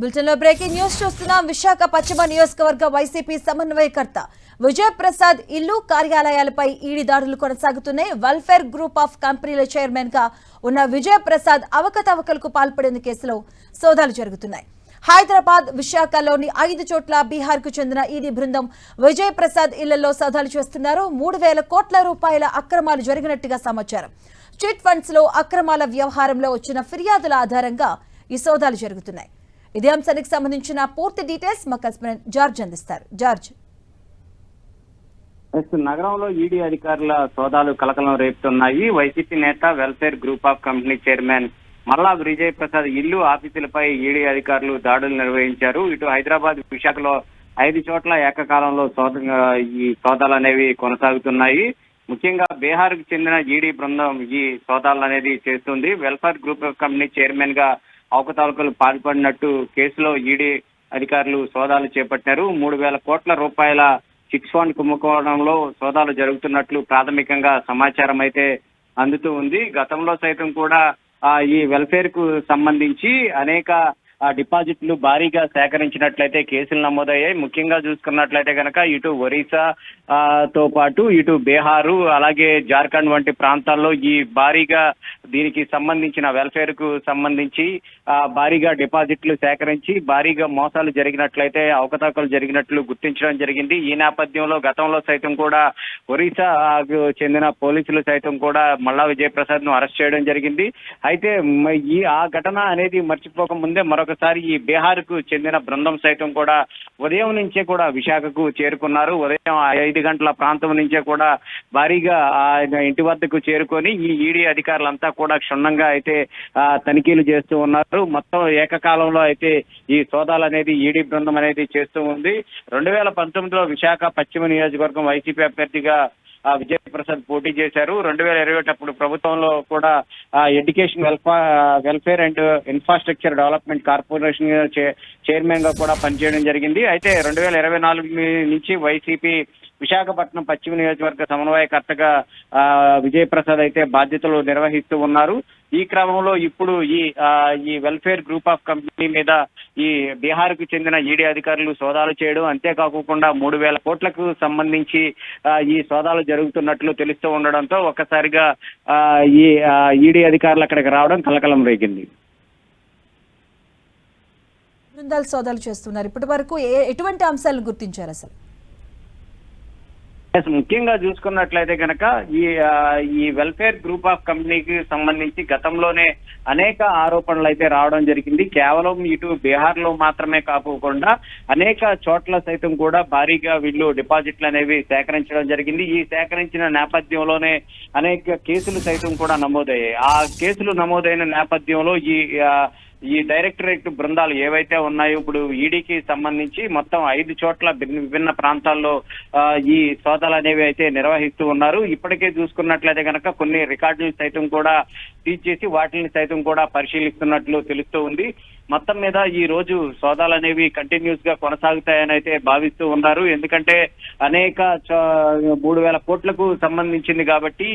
బులెటిన్లో breaking news చూస్తున్నాం. విశాఖ పశ్చిమ నియోజకవర్గ వైసీపీ సమన్వయకర్త విజయప్రసాద్ ఇల్లు కార్యాలయాలపై ఈడీ దాడులు కొనసాగుతున్నాయి. వెల్ఫేర్ గ్రూప్ ఆఫ్ కంపెనీల చైర్మన్ గా ఉన్న విజయప్రసాద్ అవకతవకలకు పాల్పడిన కేసులో సోదాలు జరుగుతున్నాయి. హైదరాబాద్, విశాఖలోని 5 చోట్ల బీహార్ కు చెందిన ఈడీ బృందం విజయప్రసాద్ ఇళ్లలో సోదాలు చేస్తున్నారు. 3,000 కోట్ల రూపాయల అక్రమాలు జరిగినట్టుగా సమాచారం. చిట్ ఫండ్స్ లో అక్రమాల వ్యవహారంలో వచ్చిన ఫిర్యాదుల ఆధారంగా ఈ సోదాలు జరుగుతున్నాయి. ఇదే అంశానికి సంబంధించిన పూర్తి డీటెయిల్స్ మా కరెస్పాండెంట్ జార్జ్ అందిస్తారు. జార్జ్, నగరంలో ఈడీ అధికారుల సోదాలు కలకలం రేపుతున్నాయి. వైసీపీ నేత, welfare group of company chairman మల్లా విజయ్ ప్రసాద్ ఇల్లు, ఆఫీసులపై ఈడీ అధికారులు దాడులు నిర్వహించారు. ఇటు హైదరాబాద్, విశాఖలో 5 చోట్ల ఏకకాలంలో ఈ సోదాలు అనేవి కొనసాగుతున్నాయి. ముఖ్యంగా బీహార్ కు చెందిన ఈడీ బృందం ఈ సోదాలు అనేది చేస్తుంది. Welfare group of company chairman గా అవకతవకలు పాల్పడినట్టు కేసులో ఈడీ అధికారులు సోదాలు చేపట్టారు. 3,000 కోట్ల రూపాయల చిట్ ఫండ్ కుంభకోణంలో సోదాలు జరుగుతున్నట్లు ప్రాథమికంగా సమాచారం అయితే అందుతూ ఉంది. గతంలో సైతం కూడా ఈ వెల్ఫేర్ కు సంబంధించి అనేక డిపాజిట్లు భారీగా సేకరించినట్లయితే కేసులు నమోదయ్యాయి. ముఖ్యంగా చూసుకున్నట్లయితే కనుక ఇటు ఒరిస్సా తో పాటు ఇటు బీహారు, అలాగే జార్ఖండ్ వంటి ప్రాంతాల్లో ఈ భారీగా దీనికి సంబంధించిన వెల్ఫేర్ కు సంబంధించి భారీగా డిపాజిట్లు సేకరించి భారీగా మోసాలు జరిగినట్లయితే అవకతవకలు జరిగినట్లు గుర్తించడం జరిగింది. ఈ నేపథ్యంలో గతంలో సైతం కూడా ఒరిస్సాకు చెందిన పోలీసులు సైతం కూడా మల్లా విజయప్రసాద్ ను అరెస్ట్ చేయడం జరిగింది. అయితే ఆ ఘటన అనేది మర్చిపోక ముందే మరొకసారి ఈ బీహార్ కు చెందిన బృందం సైతం కూడా ఉదయం నుంచే కూడా విశాఖకు చేరుకున్నారు. ఉదయం 5 గంటల ప్రాంతం నుంచే కూడా భారీగా ఇంటి వద్దకు చేరుకొని ఈ ఈడీ అధికారులంతా కూడా క్షుణ్ణంగా అయితే తనిఖీలు చేస్తూ ఉన్నారు. మొత్తం ఏకకాలంలో అయితే ఈ సోదాలు అనేది ఈడీ బృందం అనేది చేస్తూ ఉంది. 2019లో విశాఖ పశ్చిమ నియోజకవర్గం వైసీపీ అభ్యర్థిగా విజయప్రసాద్ పోటీ చేశారు. 2021 అప్పుడు ప్రభుత్వంలో కూడా education welfare and infrastructure development corporation chairman గా కూడా పనిచేయడం జరిగింది. అయితే 2024 నుంచి వైసీపీ విశాఖపట్నం పశ్చిమ నియోజకవర్గ సమన్వయకర్తగా విజయప్రసాద్ అయితే బాధ్యతలు నిర్వహిస్తూ ఉన్నారు. ఈ క్రమంలో ఇప్పుడు ఈ వెల్ఫేర్ గ్రూప్ ఆఫ్ కంపెనీ మీద ఈ బీహార్ కు చెందిన ఈడీ అధికారులు సోదాలు చేయడం, అంతేకాకుండా 3,000 కోట్లకు సంబంధించి ఈ సోదాలు జరుగుతున్నట్లు తెలుస్తూ ఉండడంతో ఒక్కసారిగా ఈ ఈడీ అధికారులు అక్కడికి రావడం కలకలం రేగింది. బృందాలు సోదాలు చేస్తున్నారు. ఇప్పటి వరకు ఎటువంటి అంశాలను గుర్తించారు అసలు? ముఖ్యంగా చూసుకున్నట్లయితే కనుక ఈ వెల్ఫేర్ గ్రూప్ ఆఫ్ కంపెనీకి సంబంధించి గతంలోనే అనేక ఆరోపణలు అయితే రావడం జరిగింది. కేవలం ఇటు బీహార్ లో మాత్రమే కాకుండా అనేక చోట్ల సైతం కూడా భారీగా వీళ్ళు డిపాజిట్లు అనేవి సేకరించడం జరిగింది. ఈ సేకరించిన నేపథ్యంలోనే అనేక కేసులు సైతం కూడా నమోదయ్యాయి. ఆ కేసులు నమోదైన నేపథ్యంలో ఈ డైరెక్టరేట్ బృందాలు ఏవైతే ఉన్నాయో ఇప్పుడు ఈడీకి సంబంధించి మొత్తం 5 చోట్ల విభిన్న ప్రాంతాల్లో ఈ సోదాలు అనేవి అయితే నిర్వహిస్తూ ఉన్నారు. ఇప్పటికే చూసుకున్నట్లయితే కనుక కొన్ని రికార్డులు సైతం కూడా సీజ్ చేసి వాటిని సైతం కూడా పరిశీలిస్తున్నట్లు తెలుస్తూ ఉంది. మొత్తం మీద ఈ రోజు సోదాలు అనేవి కంటిన్యూస్ గా కొనసాగుతాయని అయితే భావిస్తూ ఉన్నారు. ఎందుకంటే అనేక 3,000 కోట్లకు సంబంధించింది కాబట్టి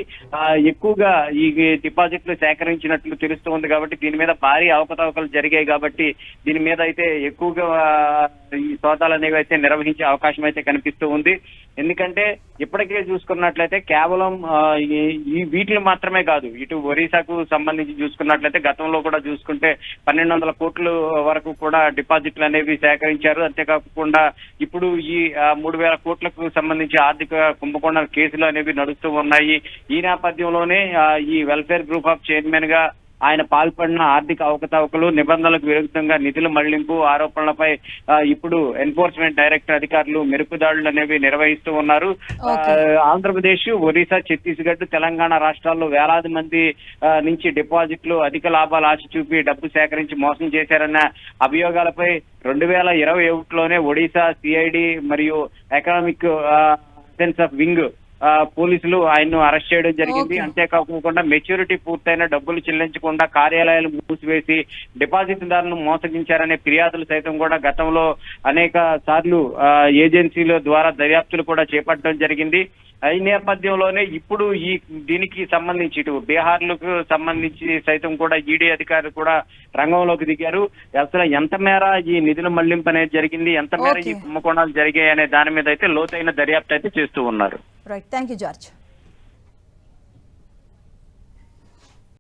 ఎక్కువగా ఈ డిపాజిట్లు సేకరించినట్లు తెలుస్తూ ఉంది. కాబట్టి దీని మీద భారీ అవకతవకలు జరిగాయి. కాబట్టి దీని మీద అయితే ఎక్కువగా ఈ సోదాలు అనేవి అయితే నిర్వహించే అవకాశం అయితే కనిపిస్తూ ఉంది. ఎందుకంటే ఇప్పటికే చూసుకున్నట్లయితే కేవలం ఈ వీటిని మాత్రమే కాదు, ఇటు ఒరిస్సాకు సంబంధించి చూసుకున్నట్లయితే గతంలో కూడా చూసుకుంటే 1,200 కోట్ల వరకు కూడా డిపాజిట్లు అనేవి సేకరించారు. అంతేకాకుండా ఇప్పుడు ఈ 3,000 కోట్లకు సంబంధించి ఆర్థిక కుంభకోణాల కేసులు అనేవి నడుస్తూ ఉన్నాయి. ఈ నేపథ్యంలోనే ఈ వెల్ఫేర్ గ్రూప్ ఆఫ్ చైర్మన్ గా ఆయన పాల్పడిన ఆర్థిక అవకతవకలు, నిబంధనలకు విరుద్ధంగా నిధుల మళ్లింపు ఆరోపణలపై ఇప్పుడు ఎన్ఫోర్స్మెంట్ డైరెక్టర్ అధికారులు మెరుపు దాడులు అనేవి నిర్వహిస్తూ ఉన్నారు. ఆంధ్రప్రదేశ్, ఒరిస్సా, ఛత్తీస్గఢ్, తెలంగాణ రాష్ట్రాల్లో వేలాది మంది నుంచి డిపాజిట్లు, అధిక లాభాలు ఆశ చూపి డబ్బు సేకరించి మోసం చేశారన్న అభియోగాలపై 2021లోనే ఒడిశా సిఐడి మరియు ఎకనామిక్ డిఫెన్స్ ఆఫ్ వింగ్ పోలీసులు ఆయన్ను అరెస్ట్ చేయడం జరిగింది. Okay. అంతేకాకుండా మెచ్యూరిటీ పూర్తయిన డబ్బులు చెల్లించకుండా కార్యాలయాలు మూసివేసి డిపాజిట్దారులను మోసగించారనే ఫిర్యాదులు సైతం కూడా గతంలో అనేక సార్లు ఏజెన్సీల ద్వారా దర్యాప్తులు కూడా చేపట్టడం జరిగింది. ఈ నేపథ్యంలోనే ఇప్పుడు దీనికి సంబంధించి ఇటు బీహార్లకు సంబంధించి సైతం కూడా ఈడీ అధికారులు కూడా రంగంలోకి దిగారు. అసలు ఎంత మేర ఈ నిధుల మళ్లింపు అనేది జరిగింది, ఎంత మేర ఈ కుంభకోణాలు జరిగాయి అనే దాని మీద అయితే లోతైన దర్యాప్తు అయితే చేస్తూ ఉన్నారు. Right, thank you George.